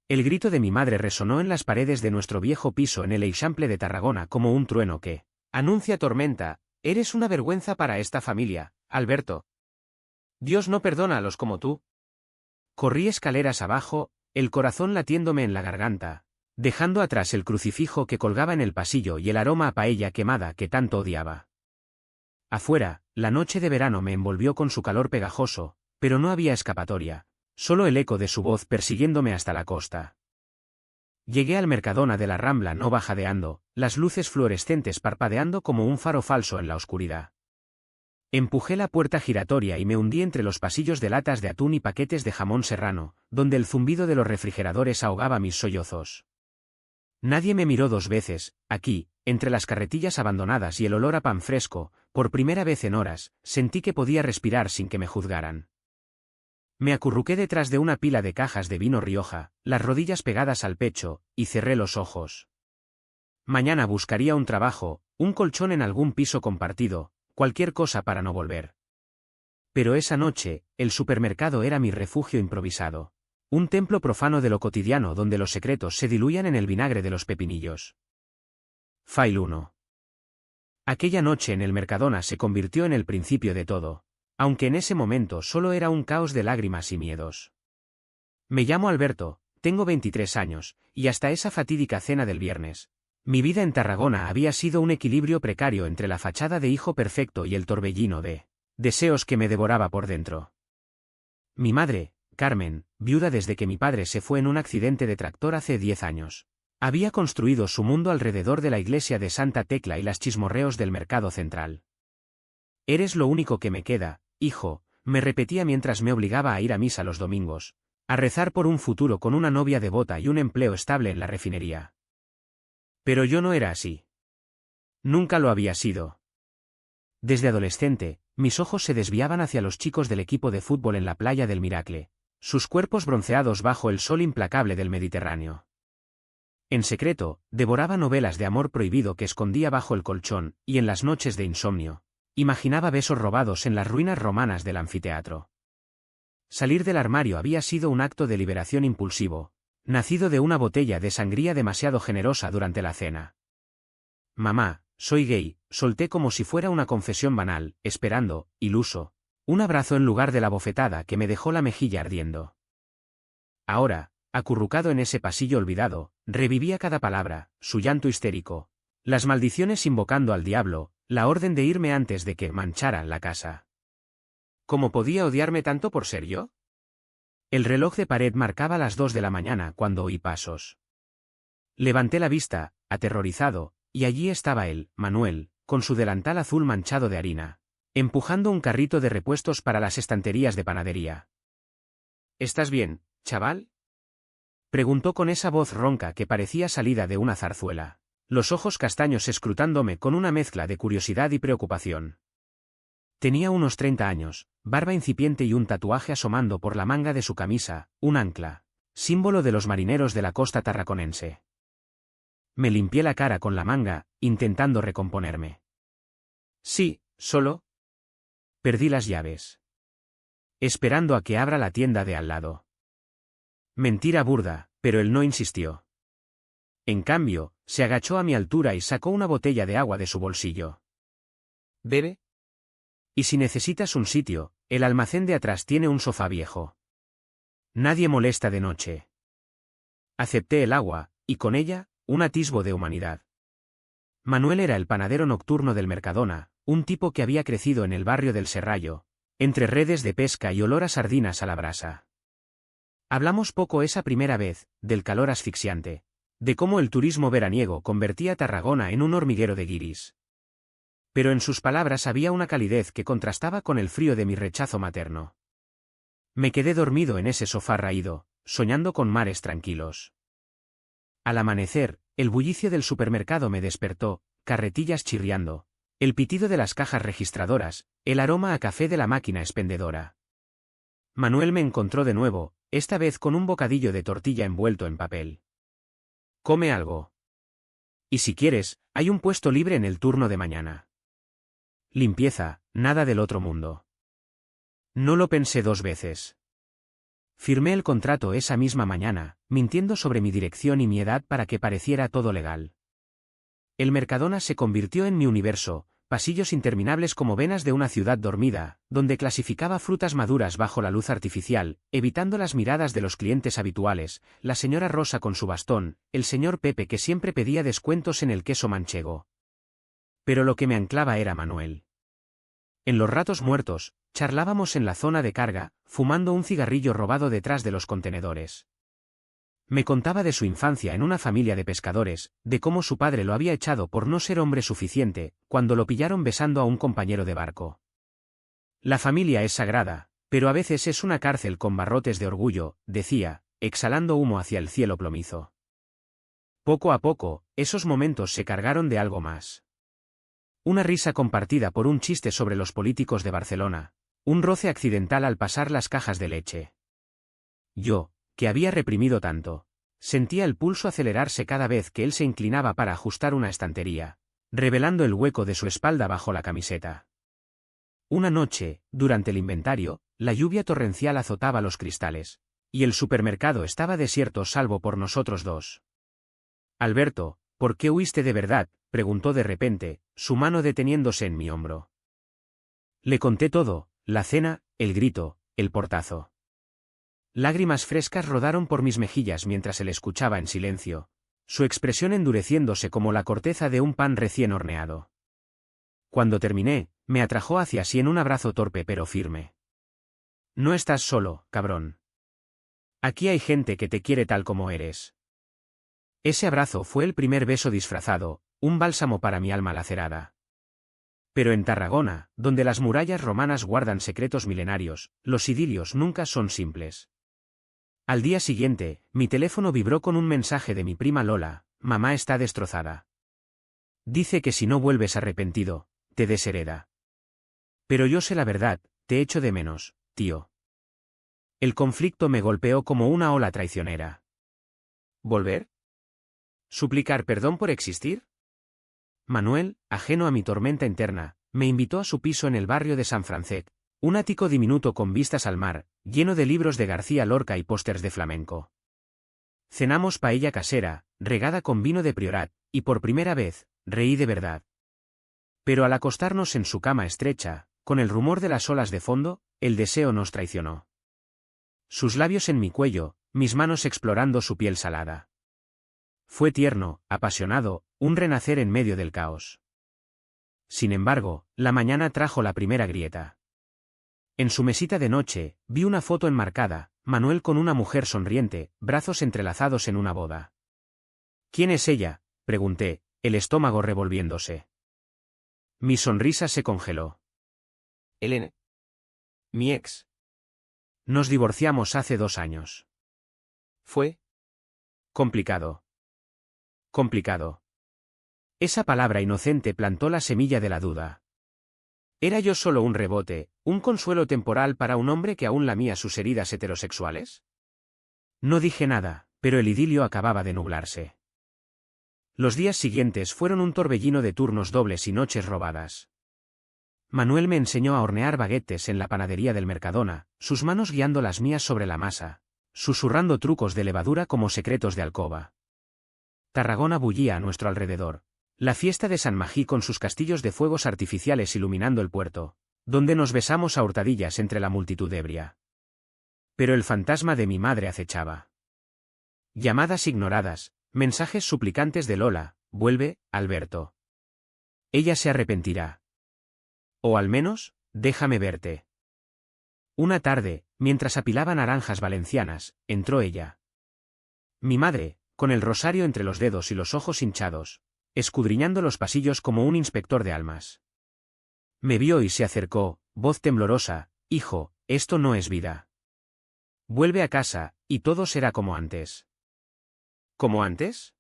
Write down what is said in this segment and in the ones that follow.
El grito de mi madre resonó en las paredes de nuestro viejo piso en el Eixample de Tarragona como un trueno que anuncia tormenta. Eres una vergüenza para esta familia, Alberto. Dios no perdona a los como tú. Corrí escaleras abajo, el corazón latiéndome en la garganta, dejando atrás el crucifijo que colgaba en el pasillo y el aroma a paella quemada que tanto odiaba. Afuera, la noche de verano me envolvió con su calor pegajoso, pero no había escapatoria, solo el eco de su voz persiguiéndome hasta la costa. Llegué al Mercadona de la Rambla Nova jadeando, las luces fluorescentes parpadeando como un faro falso en la oscuridad. Empujé la puerta giratoria y me hundí entre los pasillos de latas de atún y paquetes de jamón serrano, donde el zumbido de los refrigeradores ahogaba mis sollozos. Nadie me miró dos veces. Aquí, entre las carretillas abandonadas y el olor a pan fresco, por primera vez en horas, sentí que podía respirar sin que me juzgaran. Me acurruqué detrás de una pila de cajas de vino Rioja, las rodillas pegadas al pecho, y cerré los ojos. Mañana buscaría un trabajo, un colchón en algún piso compartido, cualquier cosa para no volver. Pero esa noche, el supermercado era mi refugio improvisado. Un templo profano de lo cotidiano donde los secretos se diluían en el vinagre de los pepinillos. File 1. Aquella noche en el Mercadona se convirtió en el principio de todo, aunque en ese momento solo era un caos de lágrimas y miedos. Me llamo Alberto, tengo 23 años, y hasta esa fatídica cena del viernes, mi vida en Tarragona había sido un equilibrio precario entre la fachada de hijo perfecto y el torbellino de deseos que me devoraba por dentro. Mi madre, Carmen, viuda desde que mi padre se fue en un accidente de tractor hace 10 años, había construido su mundo alrededor de la iglesia de Santa Tecla y las chismorreos del mercado central. Eres lo único que me queda, hijo, me repetía mientras me obligaba a ir a misa los domingos, a rezar por un futuro con una novia devota y un empleo estable en la refinería. Pero yo no era así. Nunca lo había sido. Desde adolescente, mis ojos se desviaban hacia los chicos del equipo de fútbol en la playa del Miracle, sus cuerpos bronceados bajo el sol implacable del Mediterráneo. En secreto, devoraba novelas de amor prohibido que escondía bajo el colchón, y en las noches de insomnio, imaginaba besos robados en las ruinas romanas del anfiteatro. Salir del armario había sido un acto de liberación impulsivo, nacido de una botella de sangría demasiado generosa durante la cena. Mamá, soy gay, solté como si fuera una confesión banal, esperando, iluso, un abrazo en lugar de la bofetada que me dejó la mejilla ardiendo. Ahora, acurrucado en ese pasillo olvidado, revivía cada palabra, su llanto histérico, las maldiciones invocando al diablo, la orden de irme antes de que manchara la casa. ¿Cómo podía odiarme tanto por ser yo? El reloj de pared marcaba las 2 de la mañana cuando oí pasos. Levanté la vista, aterrorizado, y allí estaba él, Manuel, con su delantal azul manchado de harina, empujando un carrito de repuestos para las estanterías de panadería. ¿Estás bien, chaval? Preguntó con esa voz ronca que parecía salida de una zarzuela, los ojos castaños escrutándome con una mezcla de curiosidad y preocupación. Tenía unos 30 años, barba incipiente y un tatuaje asomando por la manga de su camisa, un ancla, símbolo de los marineros de la costa tarraconense. Me limpié la cara con la manga, intentando recomponerme. Sí, solo. Perdí las llaves. Esperando a que abra la tienda de al lado. Mentira burda, pero él no insistió. En cambio, se agachó a mi altura y sacó una botella de agua de su bolsillo. ¿Bebe? Y si necesitas un sitio, el almacén de atrás tiene un sofá viejo. Nadie molesta de noche. Acepté el agua, y con ella, un atisbo de humanidad. Manuel era el panadero nocturno del Mercadona, un tipo que había crecido en el barrio del Serrallo, entre redes de pesca y olor a sardinas a la brasa. Hablamos poco esa primera vez, del calor asfixiante, de cómo el turismo veraniego convertía Tarragona en un hormiguero de guiris. Pero en sus palabras había una calidez que contrastaba con el frío de mi rechazo materno. Me quedé dormido en ese sofá raído, soñando con mares tranquilos. Al amanecer, el bullicio del supermercado me despertó, carretillas chirriando, el pitido de las cajas registradoras, el aroma a café de la máquina expendedora. Manuel me encontró de nuevo, esta vez con un bocadillo de tortilla envuelto en papel. Come algo. Y si quieres, hay un puesto libre en el turno de mañana. Limpieza, nada del otro mundo. No lo pensé 2 veces. Firmé el contrato esa misma mañana, mintiendo sobre mi dirección y mi edad para que pareciera todo legal. El Mercadona se convirtió en mi universo, pasillos interminables como venas de una ciudad dormida, donde clasificaba frutas maduras bajo la luz artificial, evitando las miradas de los clientes habituales, la señora Rosa con su bastón, el señor Pepe que siempre pedía descuentos en el queso manchego. Pero lo que me anclaba era Manuel. En los ratos muertos, charlábamos en la zona de carga, fumando un cigarrillo robado detrás de los contenedores. Me contaba de su infancia en una familia de pescadores, de cómo su padre lo había echado por no ser hombre suficiente, cuando lo pillaron besando a un compañero de barco. La familia es sagrada, pero a veces es una cárcel con barrotes de orgullo, decía, exhalando humo hacia el cielo plomizo. Poco a poco, esos momentos se cargaron de algo más. Una risa compartida por un chiste sobre los políticos de Barcelona, un roce accidental al pasar las cajas de leche. Yo, que había reprimido tanto, sentía el pulso acelerarse cada vez que él se inclinaba para ajustar una estantería, revelando el hueco de su espalda bajo la camiseta. Una noche, durante el inventario, la lluvia torrencial azotaba los cristales, y el supermercado estaba desierto salvo por nosotros dos. Alberto, ¿por qué huiste de verdad?, preguntó de repente, su mano deteniéndose en mi hombro. Le conté todo, la cena, el grito, el portazo. Lágrimas frescas rodaron por mis mejillas mientras él escuchaba en silencio, su expresión endureciéndose como la corteza de un pan recién horneado. Cuando terminé, me atrajo hacia sí en un abrazo torpe pero firme. No estás solo, cabrón. Aquí hay gente que te quiere tal como eres. Ese abrazo fue el primer beso disfrazado, un bálsamo para mi alma lacerada. Pero en Tarragona, donde las murallas romanas guardan secretos milenarios, los idilios nunca son simples. Al día siguiente, mi teléfono vibró con un mensaje de mi prima Lola: mamá está destrozada. Dice que si no vuelves arrepentido, te deshereda. Pero yo sé la verdad, te echo de menos, tío. El conflicto me golpeó como una ola traicionera. ¿Volver? ¿Suplicar perdón por existir? Manuel, ajeno a mi tormenta interna, me invitó a su piso en el barrio de San Francet, un ático diminuto con vistas al mar, lleno de libros de García Lorca y pósters de flamenco. Cenamos paella casera, regada con vino de Priorat, y por primera vez, reí de verdad. Pero al acostarnos en su cama estrecha, con el rumor de las olas de fondo, el deseo nos traicionó. Sus labios en mi cuello, mis manos explorando su piel salada. Fue tierno, apasionado, un renacer en medio del caos. Sin embargo, la mañana trajo la primera grieta. En su mesita de noche, vi una foto enmarcada, Manuel con una mujer sonriente, brazos entrelazados en una boda. ¿Quién es ella?, pregunté, el estómago revolviéndose. Mi sonrisa se congeló. Elena. Mi ex. Nos divorciamos hace 2 años. ¿Fue? Complicado. Complicado. Esa palabra inocente plantó la semilla de la duda. ¿Era yo solo un rebote, un consuelo temporal para un hombre que aún lamía sus heridas heterosexuales? No dije nada, pero el idilio acababa de nublarse. Los días siguientes fueron un torbellino de turnos dobles y noches robadas. Manuel me enseñó a hornear baguetes en la panadería del Mercadona, sus manos guiando las mías sobre la masa, susurrando trucos de levadura como secretos de alcoba. Tarragona bullía a nuestro alrededor. La fiesta de San Magí con sus castillos de fuegos artificiales iluminando el puerto, donde nos besamos a hurtadillas entre la multitud ebria. Pero el fantasma de mi madre acechaba. Llamadas ignoradas, mensajes suplicantes de Lola: vuelve, Alberto. Ella se arrepentirá. O al menos, déjame verte. Una tarde, mientras apilaba naranjas valencianas, entró ella. Mi madre, con el rosario entre los dedos y los ojos hinchados, escudriñando los pasillos como un inspector de almas. Me vio y se acercó, voz temblorosa: hijo, esto no es vida. Vuelve a casa, y todo será como antes. ¿Como antes?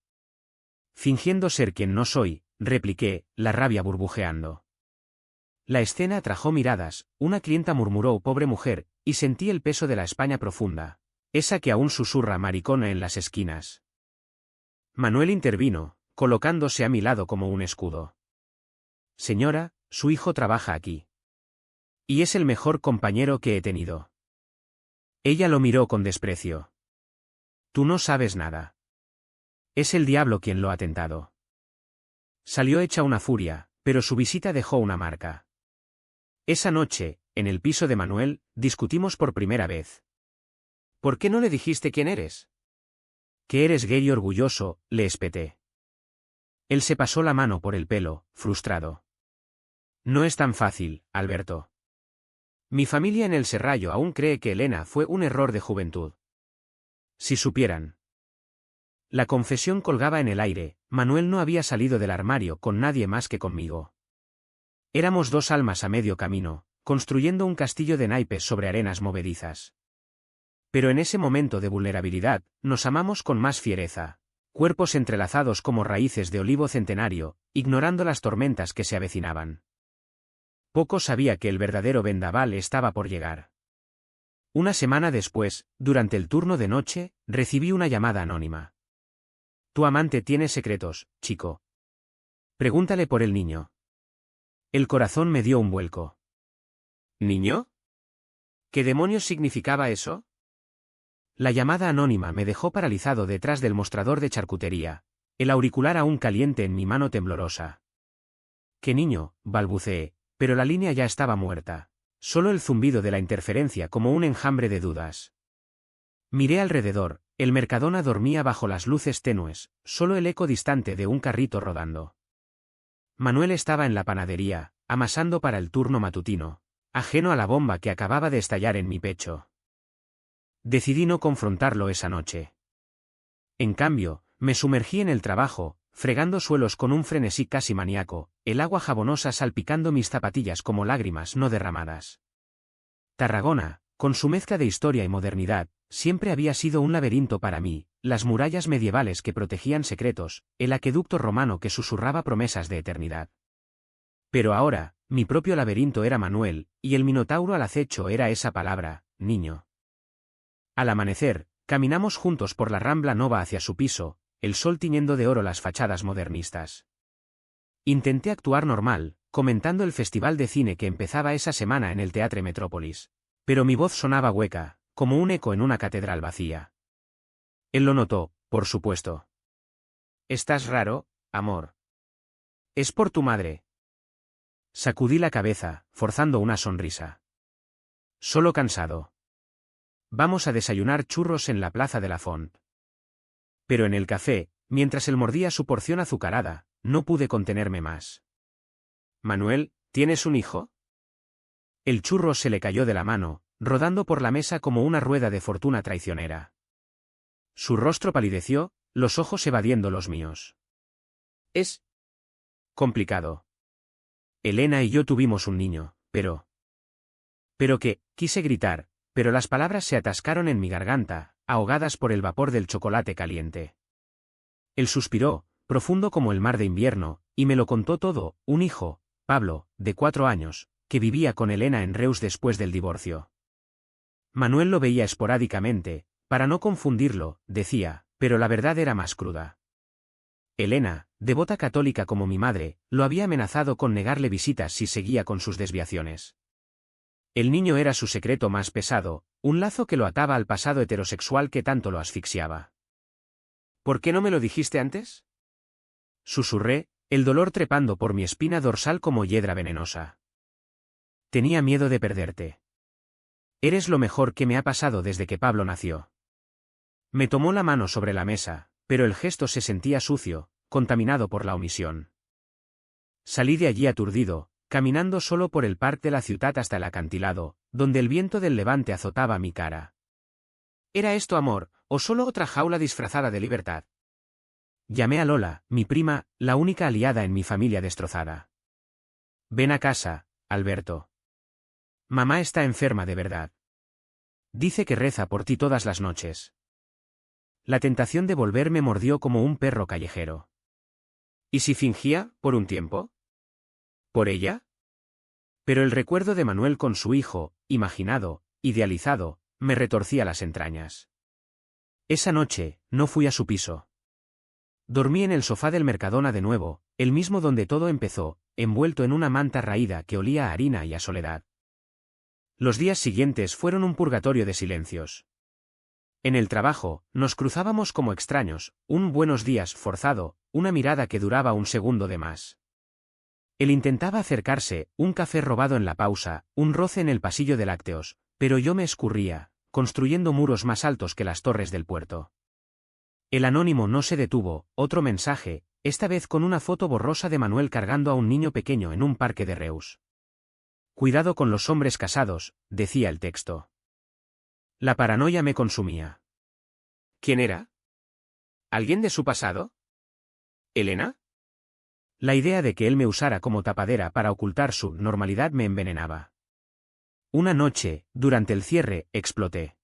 Fingiendo ser quien no soy, repliqué, la rabia burbujeando. La escena atrajo miradas, una clienta murmuró: pobre mujer, y sentí el peso de la España profunda, esa que aún susurra maricona en las esquinas. Manuel intervino, colocándose a mi lado como un escudo. Señora, su hijo trabaja aquí. Y es el mejor compañero que he tenido. Ella lo miró con desprecio. Tú no sabes nada. Es el diablo quien lo ha tentado. Salió hecha una furia, pero su visita dejó una marca. Esa noche, en el piso de Manuel, discutimos por primera vez. ¿Por qué no le dijiste quién eres? Que eres gay y orgulloso, le espeté. Él se pasó la mano por el pelo, frustrado. No es tan fácil, Alberto. Mi familia en el Serrallo aún cree que Elena fue un error de juventud. Si supieran. La confesión colgaba en el aire, Manuel no había salido del armario con nadie más que conmigo. Éramos dos almas a medio camino, construyendo un castillo de naipes sobre arenas movedizas. Pero en ese momento de vulnerabilidad, nos amamos con más fiereza, cuerpos entrelazados como raíces de olivo centenario, ignorando las tormentas que se avecinaban. Poco sabía que el verdadero vendaval estaba por llegar. Una semana después, durante el turno de noche, recibí una llamada anónima. Tu amante tiene secretos, chico. Pregúntale por el niño. El corazón me dio un vuelco. ¿Niño? ¿Qué demonios significaba eso? La llamada anónima me dejó paralizado detrás del mostrador de charcutería, el auricular aún caliente en mi mano temblorosa. ¿Qué niño?, balbuceé, pero la línea ya estaba muerta. Solo el zumbido de la interferencia como un enjambre de dudas. Miré alrededor, el Mercadona dormía bajo las luces tenues, solo el eco distante de un carrito rodando. Manuel estaba en la panadería, amasando para el turno matutino, ajeno a la bomba que acababa de estallar en mi pecho. Decidí no confrontarlo esa noche. En cambio, me sumergí en el trabajo, fregando suelos con un frenesí casi maníaco, el agua jabonosa salpicando mis zapatillas como lágrimas no derramadas. Tarragona, con su mezcla de historia y modernidad, siempre había sido un laberinto para mí, las murallas medievales que protegían secretos, el acueducto romano que susurraba promesas de eternidad. Pero ahora, mi propio laberinto era Manuel, y el minotauro al acecho era esa palabra, niño. Al amanecer, caminamos juntos por la Rambla Nova hacia su piso, el sol tiñendo de oro las fachadas modernistas. Intenté actuar normal, comentando el festival de cine que empezaba esa semana en el Teatre Metrópolis. Pero mi voz sonaba hueca, como un eco en una catedral vacía. Él lo notó, por supuesto. «Estás raro, amor. Es por tu madre». Sacudí la cabeza, forzando una sonrisa. Solo cansado. Vamos a desayunar churros en la plaza de la Font. Pero en el café, mientras él mordía su porción azucarada, no pude contenerme más. Manuel, ¿tienes un hijo? El churro se le cayó de la mano, rodando por la mesa como una rueda de fortuna traicionera. Su rostro palideció, los ojos evadiendo los míos. Es complicado. Elena y yo tuvimos un niño, pero que, quise gritar, pero las palabras se atascaron en mi garganta, ahogadas por el vapor del chocolate caliente. Él suspiró, profundo como el mar de invierno, y me lo contó todo, un hijo, Pablo, de 4 años, que vivía con Elena en Reus después del divorcio. Manuel lo veía esporádicamente, para no confundirlo, decía, pero la verdad era más cruda. Elena, devota católica como mi madre, lo había amenazado con negarle visitas si seguía con sus desviaciones. El niño era su secreto más pesado, un lazo que lo ataba al pasado heterosexual que tanto lo asfixiaba. ¿Por qué no me lo dijiste antes? Susurré, el dolor trepando por mi espina dorsal como hiedra venenosa. Tenía miedo de perderte. Eres lo mejor que me ha pasado desde que Pablo nació. Me tomó la mano sobre la mesa, pero el gesto se sentía sucio, contaminado por la omisión. Salí de allí aturdido, caminando solo por el parque de la ciudad hasta el acantilado, donde el viento del levante azotaba mi cara. ¿Era esto amor, o solo otra jaula disfrazada de libertad? Llamé a Lola, mi prima, la única aliada en mi familia destrozada. Ven a casa, Alberto. Mamá está enferma de verdad. Dice que reza por ti todas las noches. La tentación de volver me mordió como un perro callejero. ¿Y si fingía, por un tiempo? ¿Por ella? Pero el recuerdo de Manuel con su hijo, imaginado, idealizado, me retorcía las entrañas. Esa noche, no fui a su piso. Dormí en el sofá del Mercadona de nuevo, el mismo donde todo empezó, envuelto en una manta raída que olía a harina y a soledad. Los días siguientes fueron un purgatorio de silencios. En el trabajo, nos cruzábamos como extraños, un buenos días forzado, una mirada que duraba un segundo de más. Él intentaba acercarse, un café robado en la pausa, un roce en el pasillo de lácteos, pero yo me escurría, construyendo muros más altos que las torres del puerto. El anónimo no se detuvo, otro mensaje, esta vez con una foto borrosa de Manuel cargando a un niño pequeño en un parque de Reus. Cuidado con los hombres casados, decía el texto. La paranoia me consumía. ¿Quién era? ¿Alguien de su pasado? ¿Elena? La idea de que él me usara como tapadera para ocultar su normalidad me envenenaba. Una noche, durante el cierre, exploté.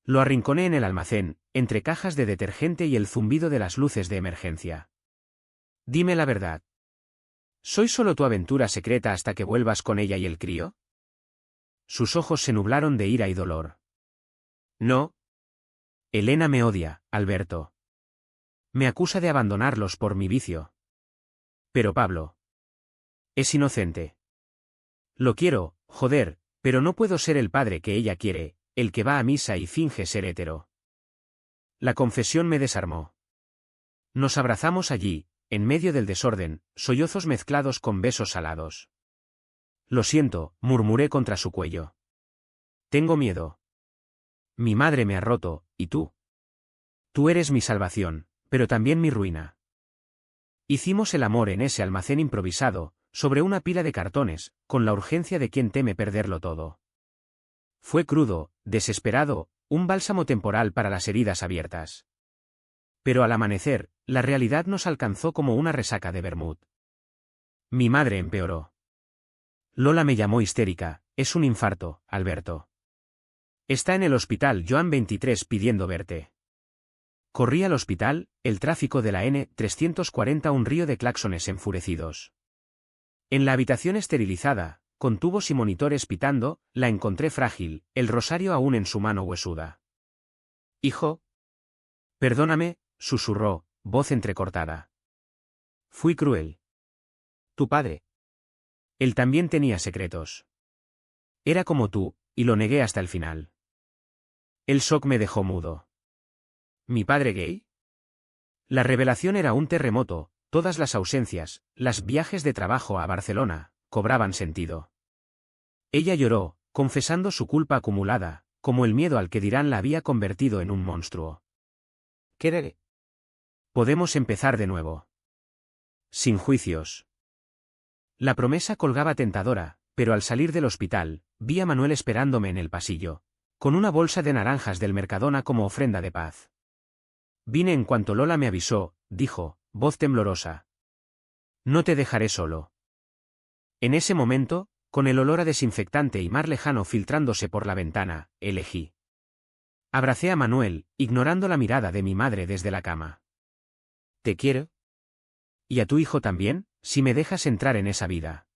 Lo arrinconé en el almacén, entre cajas de detergente y el zumbido de las luces de emergencia. Dime la verdad. ¿Soy solo tu aventura secreta hasta que vuelvas con ella y el crío? Sus ojos se nublaron de ira y dolor. No. Elena me odia, Alberto. Me acusa de abandonarlos por mi vicio. Pero Pablo. Es inocente. Lo quiero, joder, pero no puedo ser el padre que ella quiere, el que va a misa y finge ser hétero. La confesión me desarmó. Nos abrazamos allí, en medio del desorden, sollozos mezclados con besos salados. Lo siento, murmuré contra su cuello. Tengo miedo. Mi madre me ha roto, ¿y tú? Tú eres mi salvación, pero también mi ruina. Hicimos el amor en ese almacén improvisado, sobre una pila de cartones, con la urgencia de quien teme perderlo todo. Fue crudo, desesperado, un bálsamo temporal para las heridas abiertas. Pero al amanecer, la realidad nos alcanzó como una resaca de vermut. Mi madre empeoró. Lola me llamó histérica, es un infarto, Alberto. Está en el hospital Joan 23 pidiendo verte. Corrí al hospital, el tráfico de la N340 un río de claxones enfurecidos. En la habitación esterilizada, con tubos y monitores pitando, la encontré frágil, el rosario aún en su mano huesuda. Hijo. Perdóname, susurró, voz entrecortada. Fui cruel. Tu padre. Él también tenía secretos. Era como tú, y lo negué hasta el final. El shock me dejó mudo. ¿Mi padre gay? La revelación era un terremoto, todas las ausencias, los viajes de trabajo a Barcelona, cobraban sentido. Ella lloró, confesando su culpa acumulada, como el miedo al que dirán la había convertido en un monstruo. ¿Qué? Podemos empezar de nuevo. Sin juicios. La promesa colgaba tentadora, pero al salir del hospital, vi a Manuel esperándome en el pasillo, con una bolsa de naranjas del Mercadona como ofrenda de paz. Vine en cuanto Lola me avisó, dijo, voz temblorosa. No te dejaré solo. En ese momento, con el olor a desinfectante y mar lejano filtrándose por la ventana, elegí. Abracé a Manuel, ignorando la mirada de mi madre desde la cama. ¿Te quiero? Y a tu hijo también, si me dejas entrar en esa vida.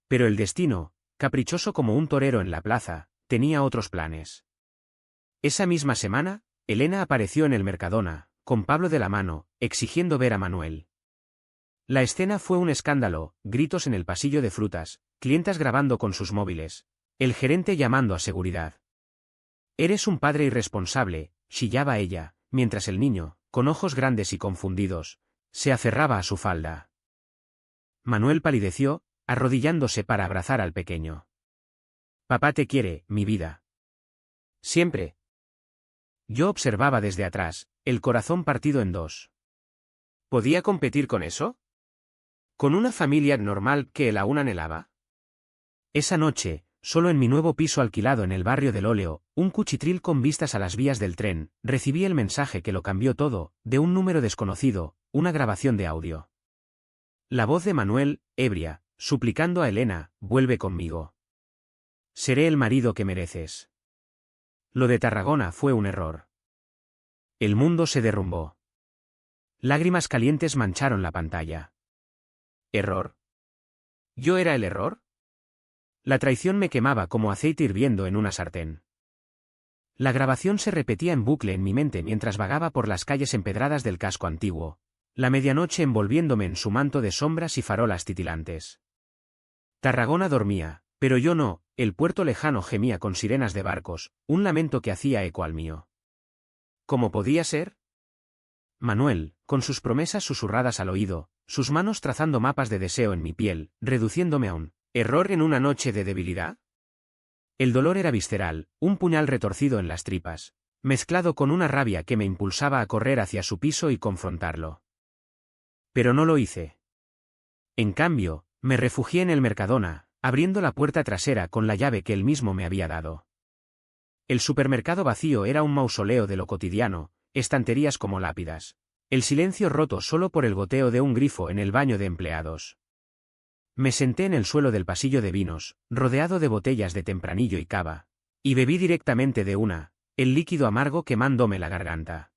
Pero el destino, caprichoso como un torero en la plaza, tenía otros planes. Esa misma semana, Elena apareció en el Mercadona, con Pablo de la mano, exigiendo ver a Manuel. La escena fue un escándalo, gritos en el pasillo de frutas, clientas grabando con sus móviles, el gerente llamando a seguridad. Eres un padre irresponsable, chillaba ella, mientras el niño, con ojos grandes y confundidos, se aferraba a su falda. Manuel palideció, arrodillándose para abrazar al pequeño. Papá te quiere, mi vida. Siempre. Yo observaba desde atrás, el corazón partido en dos. ¿Podía competir con eso? ¿Con una familia normal que él aún anhelaba? Esa noche, solo en mi nuevo piso alquilado en el barrio del Óleo, un cuchitril con vistas a las vías del tren, recibí el mensaje que lo cambió todo, de un número desconocido, una grabación de audio. La voz de Manuel, ebria, suplicando a Elena, vuelve conmigo. Seré el marido que mereces. Lo de Tarragona fue un error. El mundo se derrumbó. Lágrimas calientes mancharon la pantalla. ¿Error? ¿Yo era el error? La traición me quemaba como aceite hirviendo en una sartén. La grabación se repetía en bucle en mi mente mientras vagaba por las calles empedradas del casco antiguo, la medianoche envolviéndome en su manto de sombras y farolas titilantes. Tarragona dormía, Pero yo no, el puerto lejano gemía con sirenas de barcos, un lamento que hacía eco al mío. ¿Cómo podía ser? Manuel, con sus promesas susurradas al oído, sus manos trazando mapas de deseo en mi piel, reduciéndome a un error en una noche de debilidad. El dolor era visceral, un puñal retorcido en las tripas, mezclado con una rabia que me impulsaba a correr hacia su piso y confrontarlo. Pero no lo hice. En cambio, me refugié en el Mercadona, abriendo la puerta trasera con la llave que él mismo me había dado. El supermercado vacío era un mausoleo de lo cotidiano, estanterías como lápidas. El silencio roto solo por el goteo de un grifo en el baño de empleados. Me senté en el suelo del pasillo de vinos, rodeado de botellas de tempranillo y cava, y bebí directamente de una, el líquido amargo quemándome la garganta.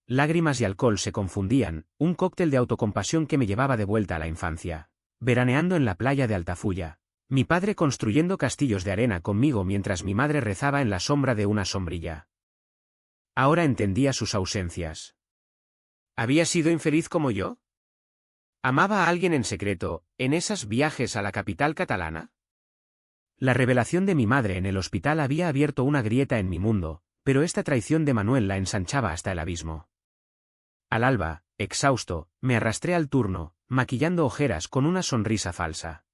Lágrimas y alcohol se confundían, un cóctel de autocompasión que me llevaba de vuelta a la infancia. Veraneando en la playa de Altafulla, mi padre construyendo castillos de arena conmigo mientras mi madre rezaba en la sombra de una sombrilla. Ahora entendía sus ausencias. ¿Había sido infeliz como yo? ¿Amaba a alguien en secreto, en esos viajes a la capital catalana? La revelación de mi madre en el hospital había abierto una grieta en mi mundo, pero esta traición de Manuel la ensanchaba hasta el abismo. Al alba, exhausto, me arrastré al turno, maquillando ojeras con una sonrisa falsa.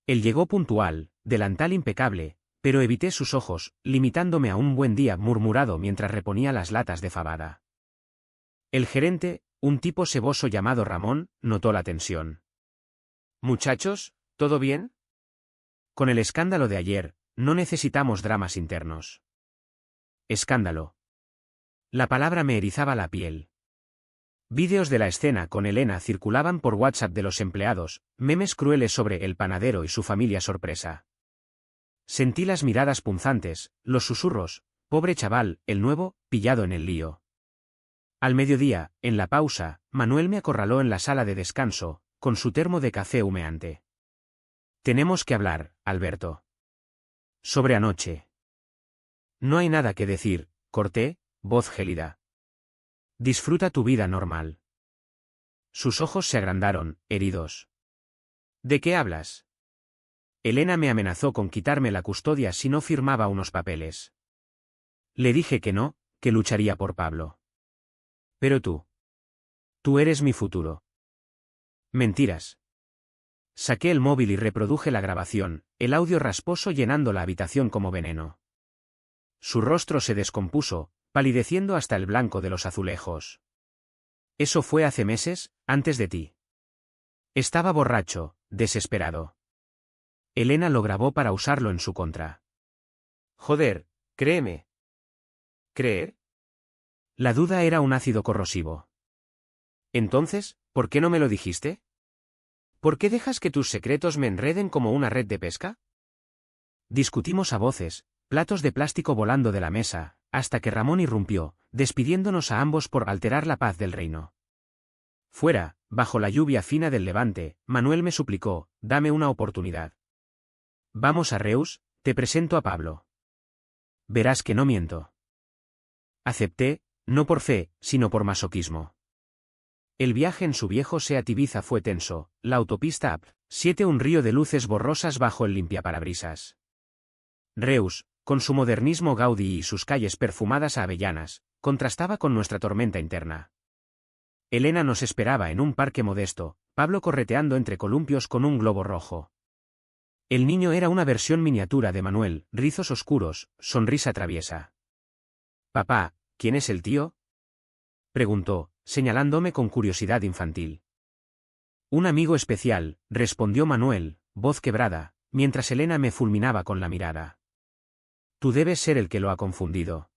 Él llegó puntual, delantal impecable, pero evité sus ojos, limitándome a un buen día murmurado mientras reponía las latas de fabada. El gerente, un tipo seboso llamado Ramón, notó la tensión. «Muchachos, ¿todo bien?» Con el escándalo de ayer, no necesitamos dramas internos. Escándalo. La palabra me erizaba la piel. Vídeos de la escena con Elena circulaban por WhatsApp de los empleados, memes crueles sobre el panadero y su familia sorpresa. Sentí las miradas punzantes, los susurros, pobre chaval, el nuevo, pillado en el lío. Al mediodía, en la pausa, Manuel me acorraló en la sala de descanso, con su termo de café humeante. «Tenemos que hablar, Alberto. Sobre anoche». «No hay nada que decir», corté, voz gélida. «Disfruta tu vida normal». Sus ojos se agrandaron, heridos. «¿De qué hablas?» Elena me amenazó con quitarme la custodia si no firmaba unos papeles. Le dije que no, que lucharía por Pablo. «Pero tú eres mi futuro». «Mentiras». Saqué el móvil y reproduje la grabación, el audio rasposo llenando la habitación como veneno. Su rostro se descompuso, palideciendo hasta el blanco de los azulejos. «Eso fue hace meses, antes de ti». Estaba borracho, desesperado. Elena lo grabó para usarlo en su contra. «Joder, créeme». ¿Creer? La duda era un ácido corrosivo. «Entonces, ¿por qué no me lo dijiste? ¿Por qué dejas que tus secretos me enreden como una red de pesca?» Discutimos a voces, platos de plástico volando de la mesa, hasta que Ramón irrumpió, despidiéndonos a ambos por alterar la paz del reino. Fuera, bajo la lluvia fina del levante, Manuel me suplicó: «Dame una oportunidad. Vamos a Reus, te presento a Pablo. Verás que no miento». Acepté, no por fe, sino por masoquismo. El viaje en su viejo Seat Ibiza fue tenso, la autopista AP7 un río de luces borrosas bajo el limpiaparabrisas. Reus, con su modernismo Gaudí y sus calles perfumadas a avellanas, contrastaba con nuestra tormenta interna. Elena nos esperaba en un parque modesto, Pablo correteando entre columpios con un globo rojo. El niño era una versión miniatura de Manuel, rizos oscuros, sonrisa traviesa. «Papá, ¿quién es el tío?», preguntó, señalándome con curiosidad infantil. «Un amigo especial», respondió Manuel, voz quebrada, mientras Elena me fulminaba con la mirada. «Tú debes ser el que lo ha confundido.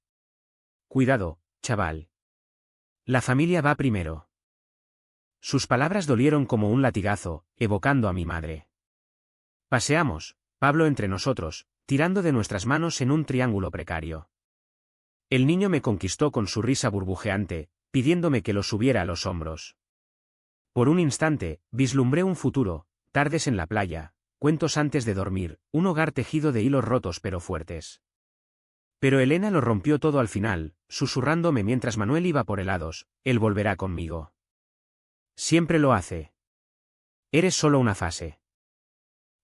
Cuidado, chaval. La familia va primero». Sus palabras dolieron como un latigazo, evocando a mi madre. Paseamos, Pablo entre nosotros, tirando de nuestras manos en un triángulo precario. El niño me conquistó con su risa burbujeante, pidiéndome que lo subiera a los hombros. Por un instante, vislumbré un futuro, tardes en la playa, cuentos antes de dormir, un hogar tejido de hilos rotos pero fuertes. Pero Elena lo rompió todo al final, susurrándome mientras Manuel iba por helados: «Él volverá conmigo. Siempre lo hace. Eres solo una fase».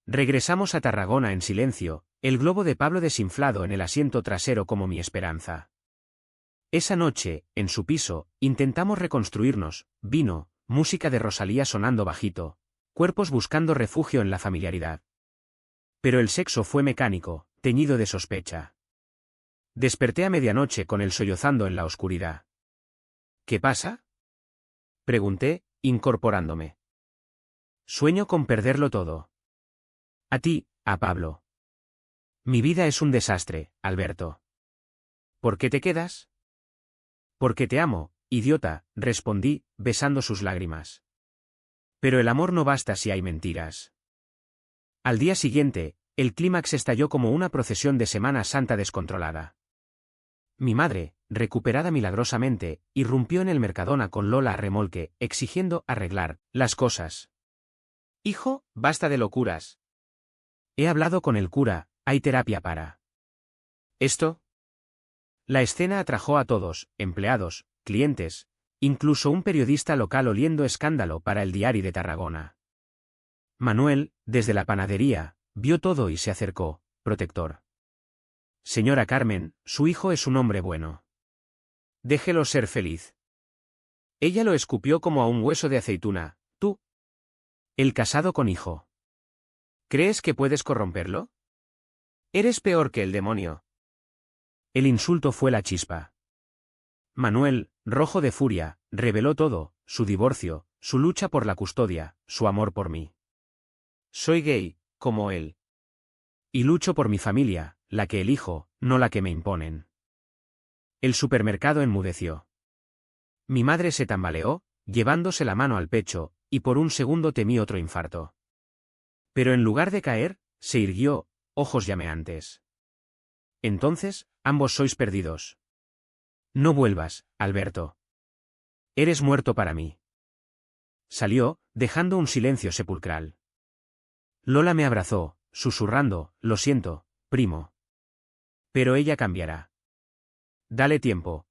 Regresamos a Tarragona en silencio, el globo de Pablo desinflado en el asiento trasero como mi esperanza. Esa noche, en su piso, intentamos reconstruirnos, vino, música de Rosalía sonando bajito, cuerpos buscando refugio en la familiaridad. Pero el sexo fue mecánico, teñido de sospecha. Desperté a medianoche con él sollozando en la oscuridad. ¿Qué pasa?, pregunté, incorporándome. Sueño con perderlo todo. A ti, a Pablo. Mi vida es un desastre, Alberto. ¿Por qué te quedas? Porque te amo, idiota, respondí, besando sus lágrimas. Pero el amor no basta si hay mentiras. Al día siguiente, el clímax estalló como una procesión de Semana Santa descontrolada. Mi madre, recuperada milagrosamente, irrumpió en el Mercadona con Lola a remolque, exigiendo arreglar las cosas. Hijo, basta de locuras. He hablado con el cura, hay terapia para esto. La escena atrajo a todos, empleados, clientes, incluso un periodista local oliendo escándalo para el Diari de Tarragona. Manuel, desde la panadería, vio todo y se acercó, protector. Señora Carmen, su hijo es un hombre bueno. Déjelo ser feliz. Ella lo escupió como a un hueso de aceituna. Tú. El casado con hijo. ¿Crees que puedes corromperlo? Eres peor que el demonio. El insulto fue la chispa. Manuel, rojo de furia, reveló todo, su divorcio, su lucha por la custodia, su amor por mí. Soy gay, como él. Y lucho por mi familia, la que elijo, no la que me imponen. El supermercado enmudeció. Mi madre se tambaleó, llevándose la mano al pecho, y por un segundo temí otro infarto. Pero en lugar de caer, se irguió, ojos llameantes. Entonces, ambos sois perdidos. No vuelvas, Alberto. Eres muerto para mí. Salió, dejando un silencio sepulcral. Lola me abrazó, susurrando, lo siento, primo. Pero ella cambiará. Dale tiempo.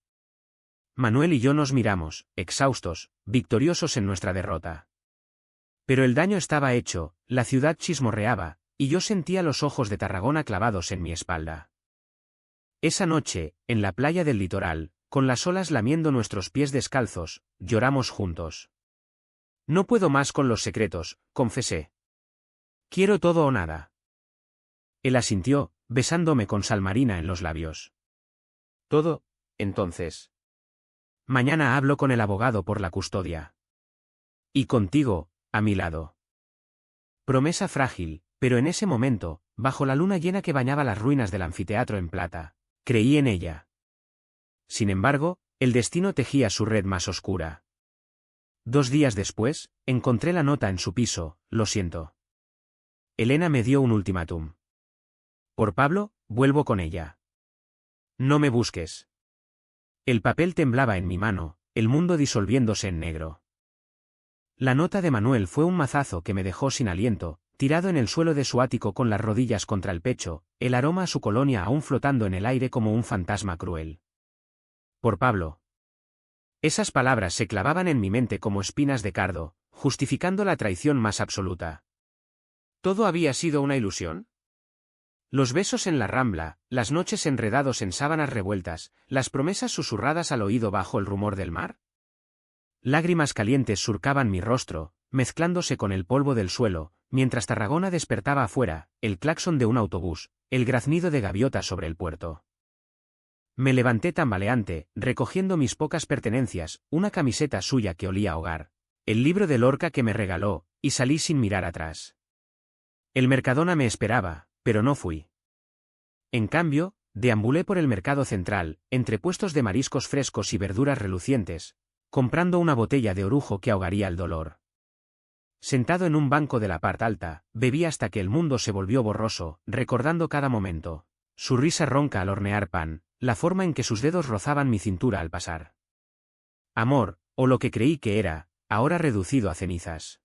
Manuel y yo nos miramos, exhaustos, victoriosos en nuestra derrota. Pero el daño estaba hecho, la ciudad chismorreaba, y yo sentía los ojos de Tarragona clavados en mi espalda. Esa noche, en la playa del litoral, con las olas lamiendo nuestros pies descalzos, lloramos juntos. No puedo más con los secretos, confesé. Quiero todo o nada. Él asintió, besándome con sal marina en los labios. Todo, entonces. Mañana hablo con el abogado por la custodia. Y contigo, a mi lado. Promesa frágil, pero en ese momento, bajo la luna llena que bañaba las ruinas del anfiteatro en plata, creí en ella. Sin embargo, el destino tejía su red más oscura. 2 días después, encontré la nota en su piso, lo siento. Elena me dio un ultimátum. Por Pablo, vuelvo con ella. No me busques. El papel temblaba en mi mano, el mundo disolviéndose en negro. La nota de Manuel fue un mazazo que me dejó sin aliento, tirado en el suelo de su ático con las rodillas contra el pecho, el aroma a su colonia aún flotando en el aire como un fantasma cruel. Por Pablo. Esas palabras se clavaban en mi mente como espinas de cardo, justificando la traición más absoluta. ¿Todo había sido una ilusión? Los besos en la rambla, las noches enredados en sábanas revueltas, las promesas susurradas al oído bajo el rumor del mar. Lágrimas calientes surcaban mi rostro, mezclándose con el polvo del suelo, mientras Tarragona despertaba afuera, el claxon de un autobús, el graznido de gaviotas sobre el puerto. Me levanté tambaleante, recogiendo mis pocas pertenencias, una camiseta suya que olía a hogar, el libro de Lorca que me regaló, y salí sin mirar atrás. El Mercadona me esperaba, pero no fui. En cambio, deambulé por el mercado central, entre puestos de mariscos frescos y verduras relucientes, comprando una botella de orujo que ahogaría el dolor. Sentado en un banco de la parte alta, bebí hasta que el mundo se volvió borroso, recordando cada momento. Su risa ronca al hornear pan, la forma en que sus dedos rozaban mi cintura al pasar. Amor, o lo que creí que era, ahora reducido a cenizas.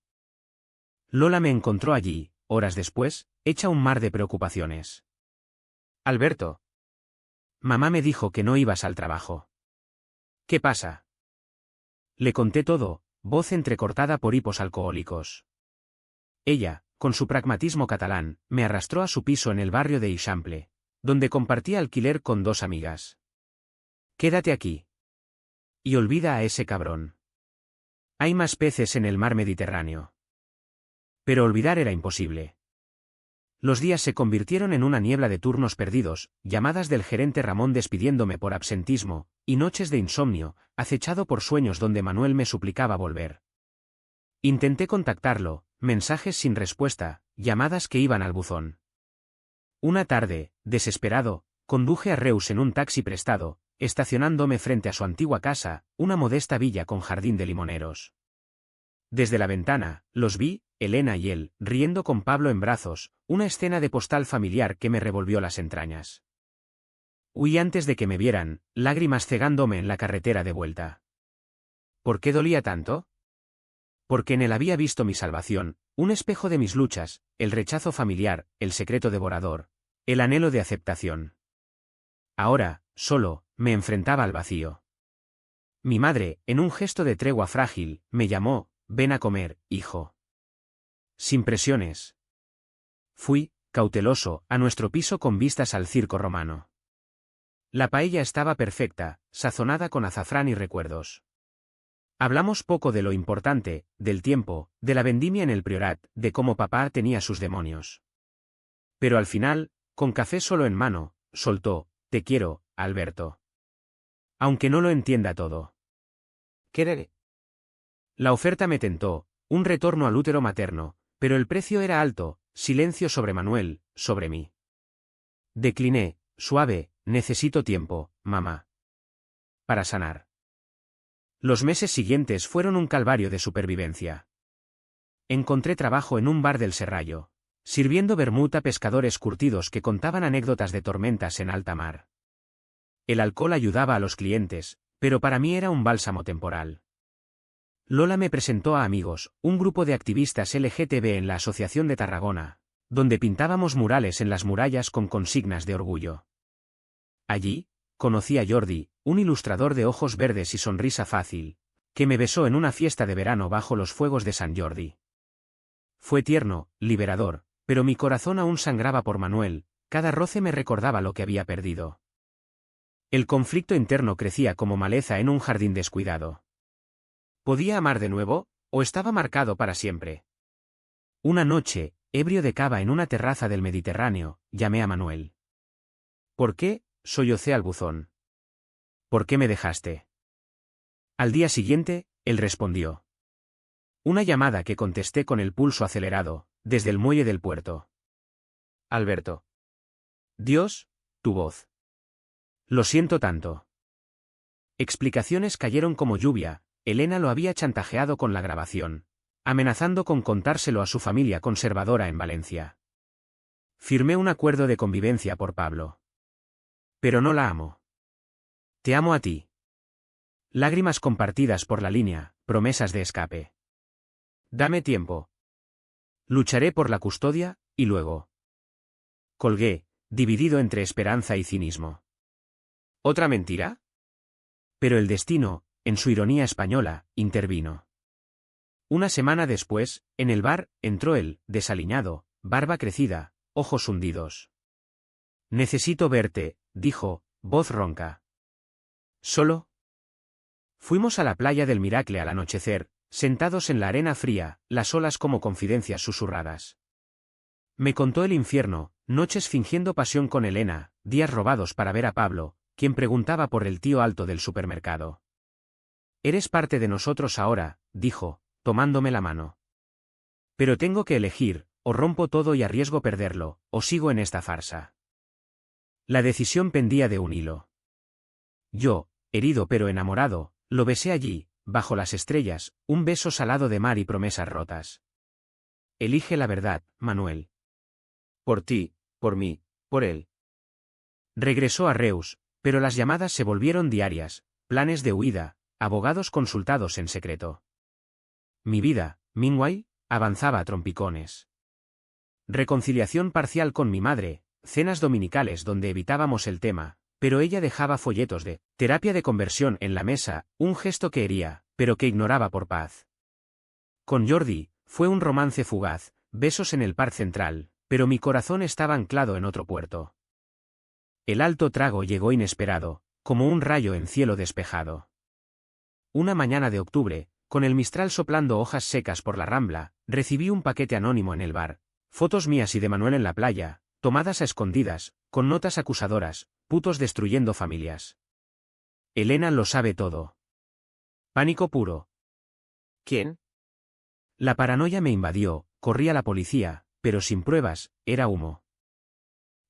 Lola me encontró allí, horas después, hecha un mar de preocupaciones. Alberto. Mamá me dijo que no ibas al trabajo. ¿Qué pasa? Le conté todo, voz entrecortada por hipos alcohólicos. Ella, con su pragmatismo catalán, me arrastró a su piso en el barrio de Eixample, donde compartía alquiler con 2 amigas. «Quédate aquí. Y olvida a ese cabrón. Hay más peces en el mar Mediterráneo». Pero olvidar era imposible. Los días se convirtieron en una niebla de turnos perdidos, llamadas del gerente Ramón despidiéndome por absentismo, y noches de insomnio, acechado por sueños donde Manuel me suplicaba volver. Intenté contactarlo, mensajes sin respuesta, llamadas que iban al buzón. Una tarde, desesperado, conduje a Reus en un taxi prestado, estacionándome frente a su antigua casa, una modesta villa con jardín de limoneros. Desde la ventana, los vi, Elena y él, riendo con Pablo en brazos, una escena de postal familiar que me revolvió las entrañas. Huí antes de que me vieran, lágrimas cegándome en la carretera de vuelta. ¿Por qué dolía tanto? Porque en él había visto mi salvación, un espejo de mis luchas, el rechazo familiar, el secreto devorador, el anhelo de aceptación. Ahora, solo, me enfrentaba al vacío. Mi madre, en un gesto de tregua frágil, me llamó: «Ven a comer, hijo». Sin presiones. Fui, cauteloso, a nuestro piso con vistas al circo romano. La paella estaba perfecta, sazonada con azafrán y recuerdos. Hablamos poco de lo importante, del tiempo, de la vendimia en el Priorat, de cómo papá tenía sus demonios. Pero al final, con café solo en mano, soltó: «Te quiero, Alberto. Aunque no lo entienda todo. ¿Qué?» La oferta me tentó, un retorno al útero materno, pero el precio era alto, silencio sobre Manuel, sobre mí. Decliné, suave: «Necesito tiempo, mamá. Para sanar». Los meses siguientes fueron un calvario de supervivencia. Encontré trabajo en un bar del Serrallo, sirviendo vermut a pescadores curtidos que contaban anécdotas de tormentas en alta mar. El alcohol ayudaba a los clientes, pero para mí era un bálsamo temporal. Lola me presentó a Amigos, un grupo de activistas LGTB en la Asociación de Tarragona, donde pintábamos murales en las murallas con consignas de orgullo. Allí, conocí a Jordi, un ilustrador de ojos verdes y sonrisa fácil, que me besó en una fiesta de verano bajo los fuegos de San Jordi. Fue tierno, liberador, pero mi corazón aún sangraba por Manuel, cada roce me recordaba lo que había perdido. El conflicto interno crecía como maleza en un jardín descuidado. ¿Podía amar de nuevo, o estaba marcado para siempre? Una noche, ebrio de cava en una terraza del Mediterráneo, llamé a Manuel. «¿Por qué?», sollocé al buzón. «¿Por qué me dejaste?». Al día siguiente, él respondió. Una llamada que contesté con el pulso acelerado, desde el muelle del puerto. «Alberto». «Dios», tu voz. «Lo siento tanto». Explicaciones cayeron como lluvia. Elena lo había chantajeado con la grabación, amenazando con contárselo a su familia conservadora en Valencia. Firmé un acuerdo de convivencia por Pablo. Pero no la amo. Te amo a ti. Lágrimas compartidas por la línea, promesas de escape. Dame tiempo. Lucharé por la custodia, y luego. Colgué, dividido entre esperanza y cinismo. ¿Otra mentira? Pero el destino, en su ironía española, intervino. Una semana después, en el bar, entró él, desaliñado, barba crecida, ojos hundidos. «Necesito verte», dijo, voz ronca. «¿Solo?». Fuimos a la playa del Miracle al anochecer, sentados en la arena fría, las olas como confidencias susurradas. Me contó el infierno, noches fingiendo pasión con Elena, días robados para ver a Pablo, quien preguntaba por el tío alto del supermercado. «Eres parte de nosotros ahora», dijo, tomándome la mano. «Pero tengo que elegir, o rompo todo y arriesgo perderlo, o sigo en esta farsa». La decisión pendía de un hilo. Yo, herido pero enamorado, lo besé allí, bajo las estrellas, un beso salado de mar y promesas rotas. Elige la verdad, Manuel. Por ti, por mí, por él. Regresó a Reus, pero las llamadas se volvieron diarias, planes de huida, abogados consultados en secreto. Mi vida, meanwhile, avanzaba a trompicones. Reconciliación parcial con mi madre, cenas dominicales donde evitábamos el tema, pero ella dejaba folletos de terapia de conversión en la mesa, un gesto que hería, pero que ignoraba por paz. Con Jordi, fue un romance fugaz, besos en el par central, pero mi corazón estaba anclado en otro puerto. El alto trago llegó inesperado, como un rayo en cielo despejado. Una mañana de octubre, con el mistral soplando hojas secas por la rambla, recibí un paquete anónimo en el bar, fotos mías y de Manuel en la playa, tomadas a escondidas, con notas acusadoras, putos destruyendo familias. Elena lo sabe todo. Pánico puro. ¿Quién? La paranoia me invadió, corrí a la policía, pero sin pruebas, era humo.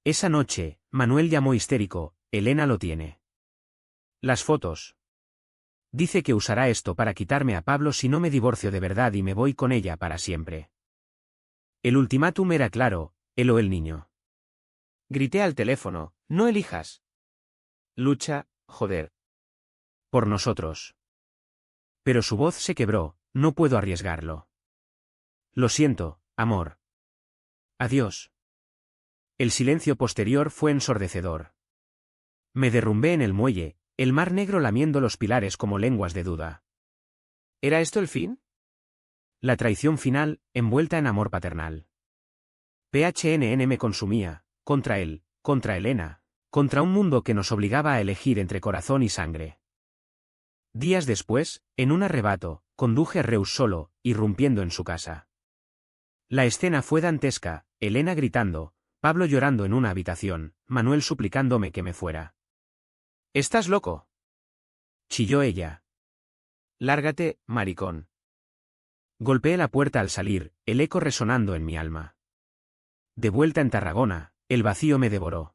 Esa noche, Manuel llamó histérico, Elena lo tiene. Las fotos. Dice que usará esto para quitarme a Pablo si no me divorcio de verdad y me voy con ella para siempre. El ultimátum era claro, él o el niño. Grité al teléfono, no elijas. Lucha, joder. Por nosotros. Pero su voz se quebró, no puedo arriesgarlo. Lo siento, amor. Adiós. El silencio posterior fue ensordecedor. Me derrumbé en el muelle, el mar negro lamiendo los pilares como lenguas de duda. ¿Era esto el fin? La traición final, envuelta en amor paternal. PHNN me consumía, contra él, contra Elena, contra un mundo que nos obligaba a elegir entre corazón y sangre. Días después, en un arrebato, conduje a Reus solo, irrumpiendo en su casa. La escena fue dantesca, Elena gritando, Pablo llorando en una habitación, Manuel suplicándome que me fuera. ¿Estás loco? Chilló ella. Lárgate, maricón. Golpeé la puerta al salir, el eco resonando en mi alma. De vuelta en Tarragona, el vacío me devoró.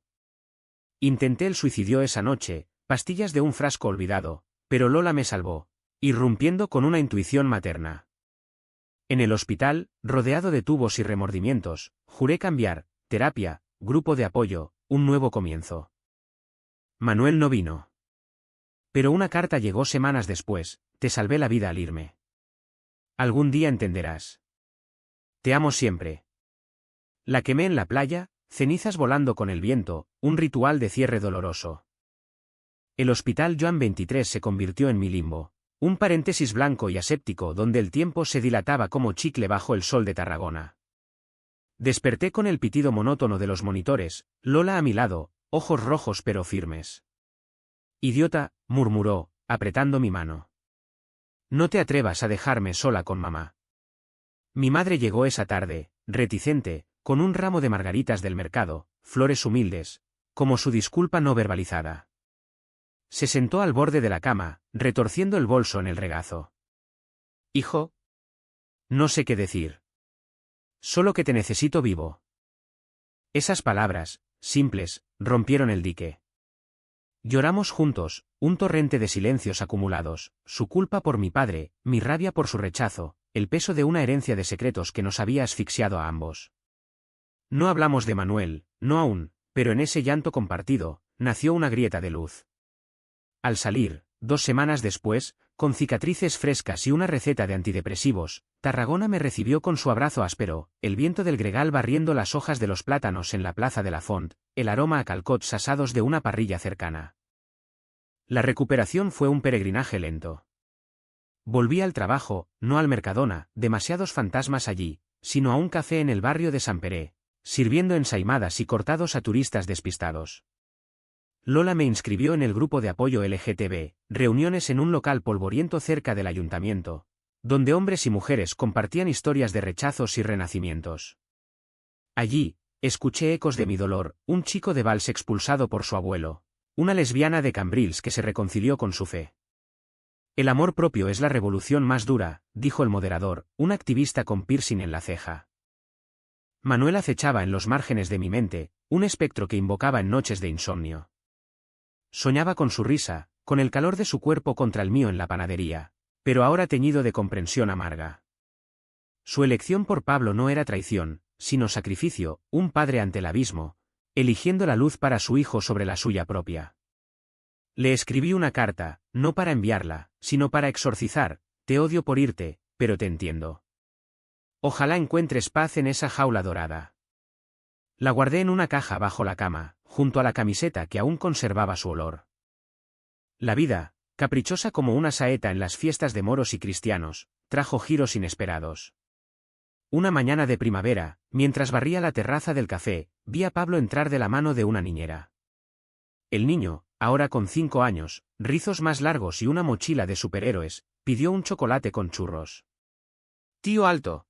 Intenté el suicidio esa noche, pastillas de un frasco olvidado, pero Lola me salvó, irrumpiendo con una intuición materna. En el hospital, rodeado de tubos y remordimientos, juré cambiar, terapia, grupo de apoyo, un nuevo comienzo. Manuel no vino. Pero una carta llegó semanas después, te salvé la vida al irme. Algún día entenderás. Te amo siempre. La quemé en la playa, cenizas volando con el viento, un ritual de cierre doloroso. El hospital Joan 23 se convirtió en mi limbo, un paréntesis blanco y aséptico donde el tiempo se dilataba como chicle bajo el sol de Tarragona. Desperté con el pitido monótono de los monitores, Lola a mi lado, ojos rojos pero firmes. Idiota, murmuró, apretando mi mano. No te atrevas a dejarme sola con mamá. Mi madre llegó esa tarde, reticente, con un ramo de margaritas del mercado, flores humildes, como su disculpa no verbalizada. Se sentó al borde de la cama, retorciendo el bolso en el regazo. Hijo. No sé qué decir. Solo que te necesito vivo. Esas palabras, simples, rompieron el dique. Lloramos juntos, un torrente de silencios acumulados, su culpa por mi padre, mi rabia por su rechazo, el peso de una herencia de secretos que nos había asfixiado a ambos. No hablamos de Manuel, no aún, pero en ese llanto compartido, nació una grieta de luz. Al salir, 2 semanas después, con cicatrices frescas y una receta de antidepresivos, Tarragona me recibió con su abrazo áspero, el viento del gregal barriendo las hojas de los plátanos en la plaza de la Font, el aroma a calcots asados de una parrilla cercana. La recuperación fue un peregrinaje lento. Volví al trabajo, no al Mercadona, demasiados fantasmas allí, sino a un café en el barrio de San Peré, sirviendo ensaimadas y cortados a turistas despistados. Lola me inscribió en el grupo de apoyo LGTB, reuniones en un local polvoriento cerca del ayuntamiento, donde hombres y mujeres compartían historias de rechazos y renacimientos. Allí, escuché ecos de mi dolor, un chico de Valls expulsado por su abuelo, una lesbiana de Cambrils que se reconcilió con su fe. El amor propio es la revolución más dura, dijo el moderador, un activista con piercing en la ceja. Manuel acechaba en los márgenes de mi mente, un espectro que invocaba en noches de insomnio. Soñaba con su risa, con el calor de su cuerpo contra el mío en la panadería, pero ahora teñido de comprensión amarga. Su elección por Pablo no era traición, sino sacrificio, un padre ante el abismo, eligiendo la luz para su hijo sobre la suya propia. Le escribí una carta, no para enviarla, sino para exorcizar, te odio por irte, pero te entiendo. Ojalá encuentres paz en esa jaula dorada. La guardé en una caja bajo la cama, junto a la camiseta que aún conservaba su olor. La vida, caprichosa como una saeta en las fiestas de moros y cristianos, trajo giros inesperados. Una mañana de primavera, mientras barría la terraza del café, vi a Pablo entrar de la mano de una niñera. El niño, ahora con 5 años, rizos más largos y una mochila de superhéroes, pidió un chocolate con churros. «¡Tío Alto!»,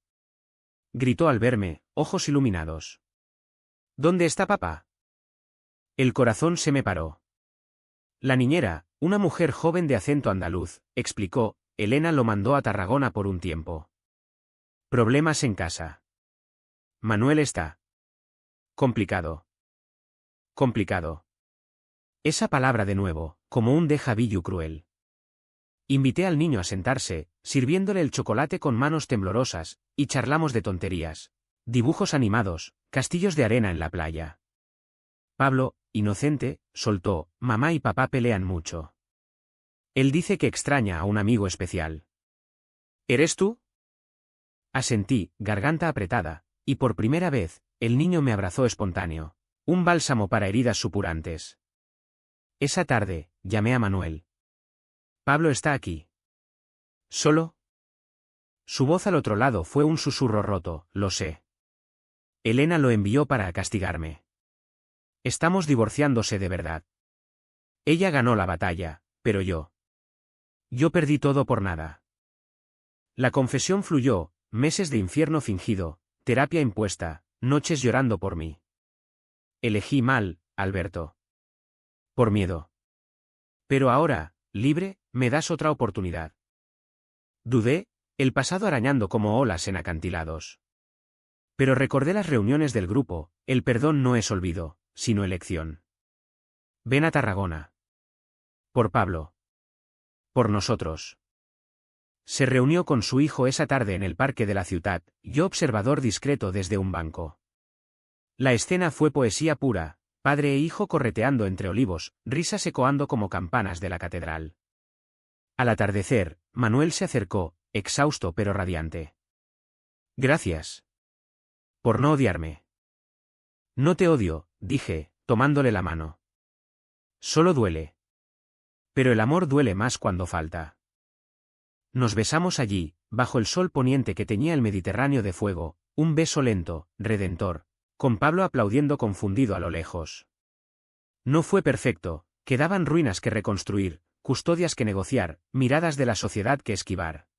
gritó al verme, ojos iluminados. «¿Dónde está papá?». El corazón se me paró. La niñera, una mujer joven de acento andaluz, explicó, Elena lo mandó a Tarragona por un tiempo. Problemas en casa. Manuel está. Complicado. Complicado. Esa palabra de nuevo, como un déjà vu cruel. Invité al niño a sentarse, sirviéndole el chocolate con manos temblorosas, y charlamos de tonterías. Dibujos animados, castillos de arena en la playa. Pablo, inocente, soltó, mamá y papá pelean mucho. Él dice que extraña a un amigo especial. ¿Eres tú? Asentí, garganta apretada, y por primera vez, el niño me abrazó espontáneo. Un bálsamo para heridas supurantes. Esa tarde, llamé a Manuel. Pablo está aquí. ¿Solo? Su voz al otro lado fue un susurro roto, lo sé. Elena lo envió para castigarme. Estamos divorciándose de verdad. Ella ganó la batalla, pero yo. Yo perdí todo por nada. La confesión fluyó, meses de infierno fingido, terapia impuesta, noches llorando por mí. Elegí mal, Alberto. Por miedo. Pero ahora, libre, me das otra oportunidad. Dudé, el pasado arañando como olas en acantilados. Pero recordé las reuniones del grupo, el perdón no es olvido, sino elección. Ven a Tarragona. Por Pablo. Por nosotros. Se reunió con su hijo esa tarde en el parque de la ciudad, yo observador discreto desde un banco. La escena fue poesía pura, padre e hijo correteando entre olivos, risas ecoando como campanas de la catedral. Al atardecer, Manuel se acercó, exhausto pero radiante. Gracias. Por no odiarme. No te odio, dije, tomándole la mano. Solo duele. Pero el amor duele más cuando falta. Nos besamos allí, bajo el sol poniente que teñía el Mediterráneo de fuego, un beso lento, redentor, con Pablo aplaudiendo confundido a lo lejos. No fue perfecto, quedaban ruinas que reconstruir, custodias que negociar, miradas de la sociedad que esquivar.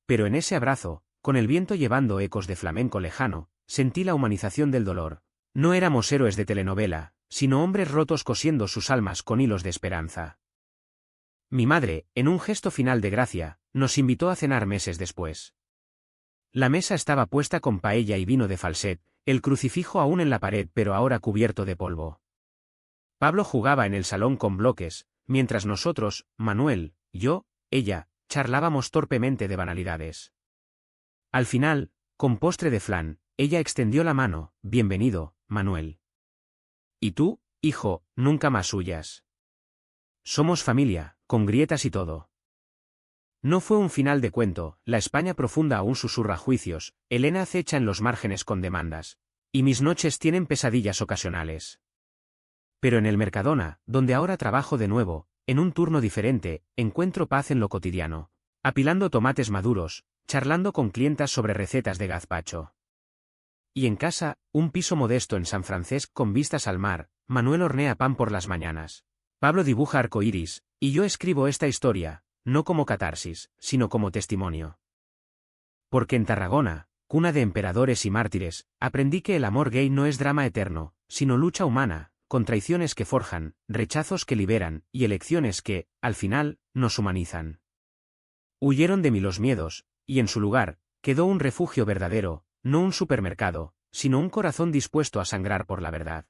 Pero en ese abrazo, con el viento llevando ecos de flamenco lejano, sentí la humanización del dolor. No éramos héroes de telenovela, sino hombres rotos cosiendo sus almas con hilos de esperanza. Mi madre, en un gesto final de gracia, nos invitó a cenar meses después. La mesa estaba puesta con paella y vino de falset, el crucifijo aún en la pared pero ahora cubierto de polvo. Pablo jugaba en el salón con bloques, mientras nosotros, Manuel, yo, ella, charlábamos torpemente de banalidades. Al final, con postre de flan, ella extendió la mano, bienvenido, Manuel. Y tú, hijo, nunca más huyas. Somos familia, con grietas y todo. No fue un final de cuento, la España profunda aún susurra juicios, Elena acecha en los márgenes con demandas. Y mis noches tienen pesadillas ocasionales. Pero en el Mercadona, donde ahora trabajo de nuevo, en un turno diferente, encuentro paz en lo cotidiano. Apilando tomates maduros, charlando con clientas sobre recetas de gazpacho. Y en casa, un piso modesto en San Francesc con vistas al mar, Manuel hornea pan por las mañanas. Pablo dibuja arcoíris, y yo escribo esta historia, no como catarsis, sino como testimonio. Porque en Tarragona, cuna de emperadores y mártires, aprendí que el amor gay no es drama eterno, sino lucha humana, con traiciones que forjan, rechazos que liberan, y elecciones que, al final, nos humanizan. Huyeron de mí los miedos, y en su lugar, quedó un refugio verdadero, no un supermercado, sino un corazón dispuesto a sangrar por la verdad.